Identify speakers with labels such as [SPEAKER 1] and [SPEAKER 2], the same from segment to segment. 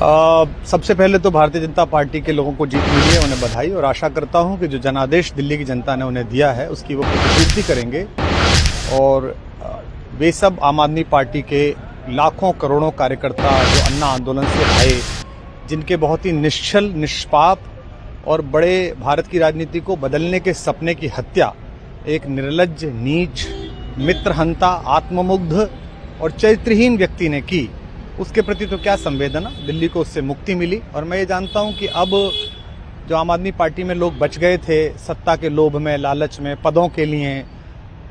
[SPEAKER 1] सबसे पहले तो भारतीय जनता पार्टी के लोगों को जीत मिली है, उन्हें बधाई। और आशा करता हूं कि जो जनादेश दिल्ली की जनता ने उन्हें दिया है उसकी वो प्रतिपूर्ति करेंगे और वे सब आम आदमी पार्टी के लाखों करोड़ों कार्यकर्ता जो अन्ना आंदोलन से आए, जिनके बहुत ही निश्चल निष्पाप और बड़े भारत की राजनीति को बदलने के सपने की हत्या एक निर्लज्ज, नीच, मित्रहंता, आत्ममुग्ध और चरित्रहीन व्यक्ति ने की, उसके प्रति तो क्या संवेदना। दिल्ली को उससे मुक्ति मिली। और मैं ये जानता हूं कि अब जो आम आदमी पार्टी में लोग बच गए थे सत्ता के लोभ में, लालच में, पदों के लिए,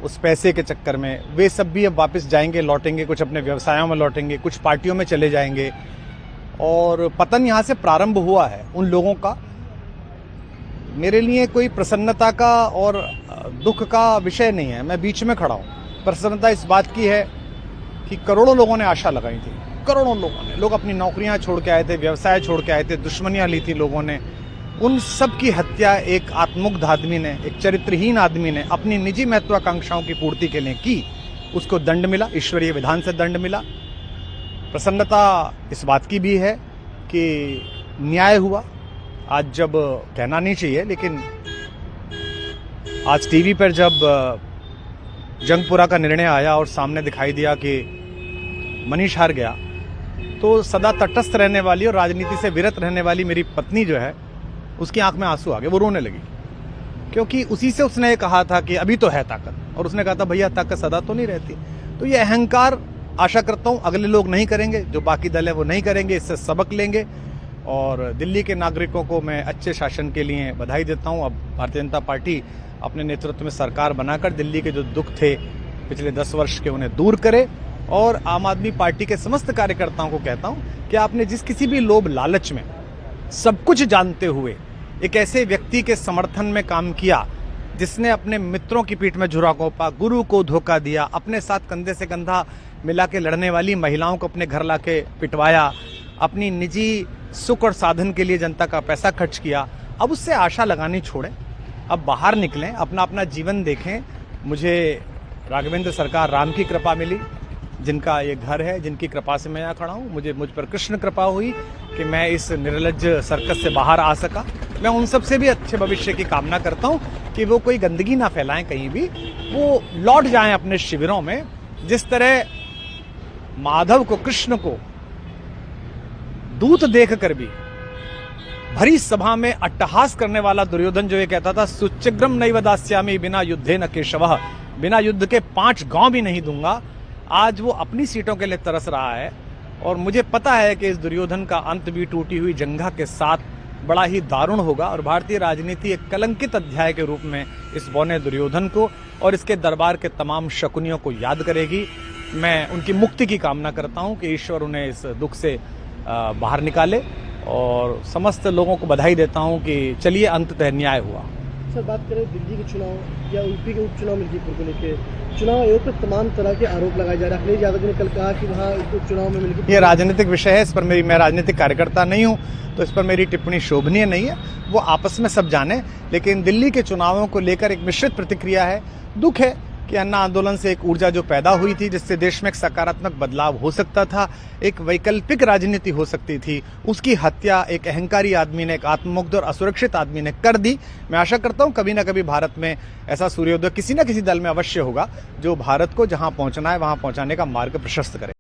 [SPEAKER 1] उस पैसे के चक्कर में, वे सब भी अब वापस जाएंगे, लौटेंगे, कुछ अपने व्यवसायों में लौटेंगे, कुछ पार्टियों में चले जाएंगे और पतन यहाँ से प्रारंभ हुआ है उन लोगों का। मेरे लिए कोई प्रसन्नता का और दुख का विषय नहीं है, मैं बीच में खड़ा हूँ। प्रसन्नता इस बात की है कि करोड़ों लोगों ने आशा लगाई थी, करोड़ों लोग अपनी नौकरियां छोड़ के आए थे, व्यवसाय छोड़ के आए थे, दुश्मनियां ली थी लोगों ने, उन सब की हत्या एक आत्ममुग्ध आदमी ने, एक चरित्रहीन आदमी ने अपनी निजी महत्वाकांक्षाओं की पूर्ति के लिए की। उसको दंड मिला, ईश्वरीय विधान से दंड मिला। प्रसन्नता इस बात की भी है कि न्याय हुआ। आज जब कहना नहीं चाहिए, लेकिन आज टीवी पर जब जंगपुरा का निर्णय आया और सामने दिखाई दिया कि मनीष हार गया, तो सदा तटस्थ रहने वाली और राजनीति से विरत रहने वाली मेरी पत्नी जो है, उसकी आंख में आंसू आ गए, वो रोने लगी। क्योंकि उसी से उसने ये कहा था कि अभी तो है ताकत, और उसने कहा था भैया ताकत सदा तो नहीं रहती। तो ये अहंकार आशा करता हूं अगले लोग नहीं करेंगे, जो बाकी दल है वो नहीं करेंगे, इससे सबक लेंगे। और दिल्ली के नागरिकों को मैं अच्छे शासन के लिए बधाई देता हूं। अब भारतीय जनता पार्टी अपने नेतृत्व में सरकार बनाकर दिल्ली के जो दुख थे पिछले 10 वर्ष के, उन्हें दूर करे। और आम आदमी पार्टी के समस्त कार्यकर्ताओं को कहता हूं कि आपने जिस किसी भी लोभ लालच में, सब कुछ जानते हुए एक ऐसे व्यक्ति के समर्थन में काम किया जिसने अपने मित्रों की पीठ में झुरा घोंपा, गुरु को धोखा दिया, अपने साथ कंधे से कंधा मिला के लड़ने वाली महिलाओं को अपने घर लाके पिटवाया, अपनी निजी सुख और साधन के लिए जनता का पैसा खर्च किया, अब उससे आशा लगानी छोड़ें, अब बाहर निकलें, अपना अपना जीवन देखें। मुझे राघवेंद्र सरकार राम की कृपा मिली, जिनका ये घर है, जिनकी कृपा से मैं यहाँ खड़ा हूँ। मुझ पर कृष्ण कृपा हुई कि मैं इस निर्लज्ज सर्कस से बाहर आ सका। मैं उन सब से भी अच्छे भविष्य की कामना करता हूँ कि वो कोई गंदगी ना फैलाएं कहीं भी, वो लौट जाएं अपने शिविरों में। जिस तरह माधव को, कृष्ण को दूत देखकर भी भरी सभा में अट्टहास करने वाला दुर्योधन जो ये कहता था सुचिग्रम नैव दास्यामि बिना युद्धे न केशवः, बिना युद्ध के 5 गांव भी नहीं दूंगा, आज वो अपनी सीटों के लिए तरस रहा है। और मुझे पता है कि इस दुर्योधन का अंत भी टूटी हुई जंघा के साथ बड़ा ही दारुण होगा और भारतीय राजनीति एक कलंकित अध्याय के रूप में इस बौने दुर्योधन को और इसके दरबार के तमाम शकुनियों को याद करेगी। मैं उनकी मुक्ति की कामना करता हूं कि ईश्वर उन्हें इस दुख से बाहर निकाले और समस्त लोगों को बधाई देता हूं कि चलिए अंततः न्याय हुआ।
[SPEAKER 2] सर, बात करें दिल्ली के चुनाव या यूपी के उपचुनाव मिल्कीपुर को लेकर, चुनाव आयोग पर तमाम तरह के आरोप लगाए जा रहे हैं। अखिलेश यादव ने कल कहा कि वहाँ उपचुनाव में मिल्कीपुर,
[SPEAKER 1] ये राजनीतिक विषय है, इस पर मैं राजनीतिक कार्यकर्ता नहीं हूँ, तो इस पर मेरी टिप्पणी शोभनीय नहीं है, वो आपस में सब जाने। लेकिन दिल्ली के चुनावों को लेकर एक मिश्रित प्रतिक्रिया है। दुख है कि अन्ना आंदोलन से एक ऊर्जा जो पैदा हुई थी, जिससे देश में एक सकारात्मक बदलाव हो सकता था, एक वैकल्पिक राजनीति हो सकती थी, उसकी हत्या एक अहंकारी आदमी ने, एक आत्ममुग्ध और असुरक्षित आदमी ने कर दी। मैं आशा करता हूं कभी ना कभी भारत में ऐसा सूर्योदय किसी न किसी दल में अवश्य होगा जो भारत को जहां पहुंचना है वहां पहुंचाने का मार्ग प्रशस्त करे।